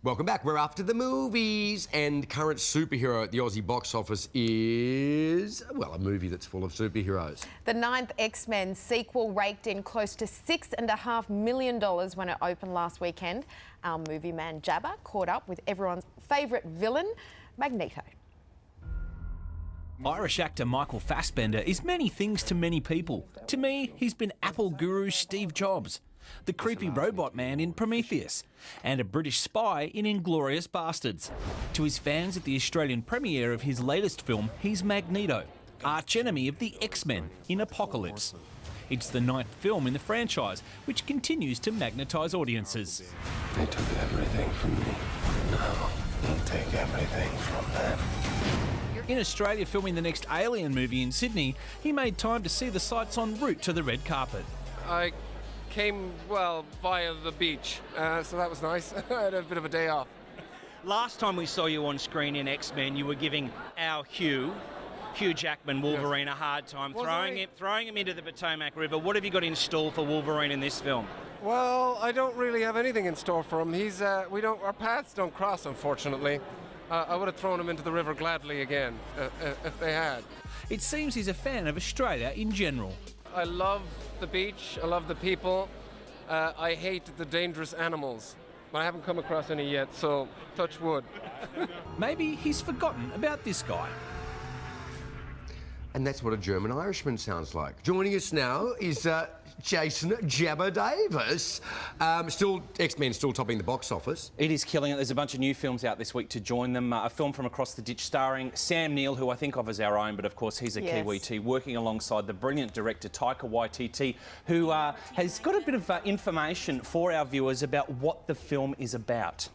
Welcome back. We're after the movies, and current superhero at the Aussie box office is, well, a movie that's full of superheroes. The 9th X-Men sequel raked in close to $6.5 million when it opened last weekend. Our movie man Jabba caught up with everyone's favourite villain, Magneto. Irish actor Michael Fassbender is many things to many people. To me, he's been Apple guru Steve Jobs, the creepy robot man in Prometheus, and a British spy in Inglourious Bastards. To his fans at the Australian premiere of his latest film, he's Magneto, archenemy of the X-Men in Apocalypse. It's the 9th film in the franchise, which continues to magnetise audiences. They took everything from me. Now they'll take everything from them. In Australia filming the next Alien movie in Sydney, he made time to see the sights en route to the red carpet. I came, well, via the beach, so that was nice. I had a bit of a day off. Last time we saw you on screen in X-Men, you were giving our Hugh Jackman, Wolverine, a hard time, throwing him into the Potomac River. What have you got in store for Wolverine in this film? Well, I don't really have anything in store for him. Our paths don't cross, unfortunately. I would have thrown him into the river gladly again, if they had. It seems he's a fan of Australia in general. I love the beach, I love the people. I hate the dangerous animals, but I haven't come across any yet, so touch wood. Maybe he's forgotten about this guy. And that's what a German Irishman sounds like. Joining us now is Jason Jabba Davis. X-Men still topping the box office. It is killing it. There's a bunch of new films out this week to join them. A film from across the ditch starring Sam Neill, who I think of as our own, but of course he's a Kiwi too, working alongside the brilliant director Taika Waititi, who has got a bit of information for our viewers about what the film is about.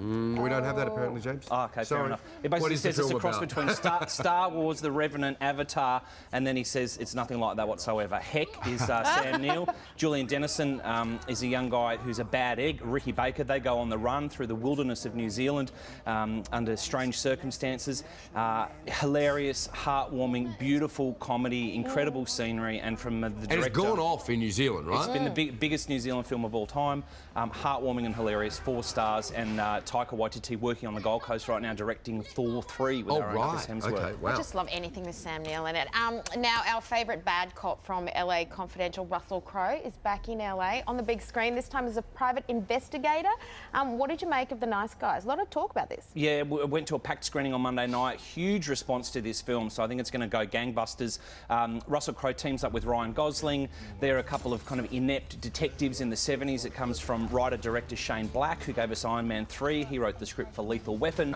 We don't have that apparently, James. Oh, okay, sorry. fair enough. It basically says it's a cross between Star Wars, The Revenant, Avatar, and then he says it's nothing like that whatsoever. Heck is Sam Neill. Julian Dennison is a young guy who's a bad egg. Ricky Baker, they go on the run through the wilderness of New Zealand under strange circumstances. Hilarious, heartwarming, beautiful comedy, incredible scenery, and from the director... And it's gone off in New Zealand, right? It's been the biggest New Zealand film of all time. Heartwarming and hilarious, 4 stars, and Taika Waititi working on the Gold Coast right now, directing Thor 3 with our own Chris Hemsworth. Okay, wow. I just love anything with Sam Neill in it. Now, our favourite bad cop from LA Confidential, Russell Crowe, is back in LA on the big screen, this time as a private investigator. What did you make of The Nice Guys? A lot of talk about this. Yeah, we went to a packed screening on Monday night. Huge response to this film, so I think it's going to go gangbusters. Russell Crowe teams up with Ryan Gosling. They're a couple of kind of inept detectives in the 70s. It comes from writer-director Shane Black, who gave us Iron Man 3. He wrote the script for Lethal Weapon.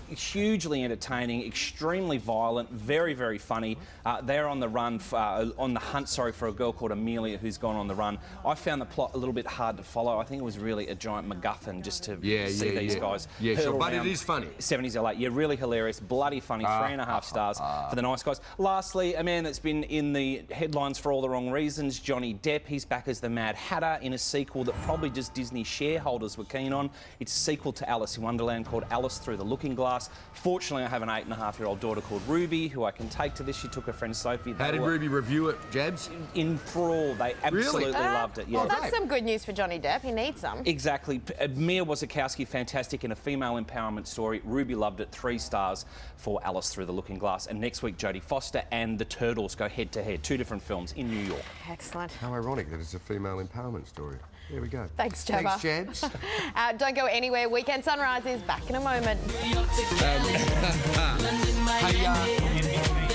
Hugely entertaining, extremely violent, very, very funny. They're on the run, on the hunt, for a girl called Amelia who's gone on the run. I found the plot a little bit hard to follow. I think it was really a giant MacGuffin just to see these guys. Yeah, sure, but it is funny. 70s LA. Yeah, really hilarious, bloody funny, 3.5 stars for The Nice Guys. Lastly, a man that's been in the headlines for all the wrong reasons, Johnny Depp. He's back as the Mad Hatter in a sequel that probably just Disney shareholders were keen on. It's a sequel to Alice in Wonderland called Alice Through the Looking Glass. Fortunately, I have an 8.5-year-old daughter called Ruby, who I can take to this. She took her friend Sophie. How did Ruby review it, Jabs? Enthralled. They absolutely loved it. Yeah. Well, that's some good news for Johnny Depp. He needs some. Exactly. Mia Wasikowski, fantastic in a female empowerment story. Ruby loved it. 3 stars for Alice Through the Looking Glass. And next week, Jodie Foster and The Turtles go head-to-head. 2 different films in New York. Excellent. How ironic that it's a female empowerment story. There we go. Thanks, Jabba. Thanks, Jabs. Don't go anywhere. Weekend Sunrise is back in a moment. Hey,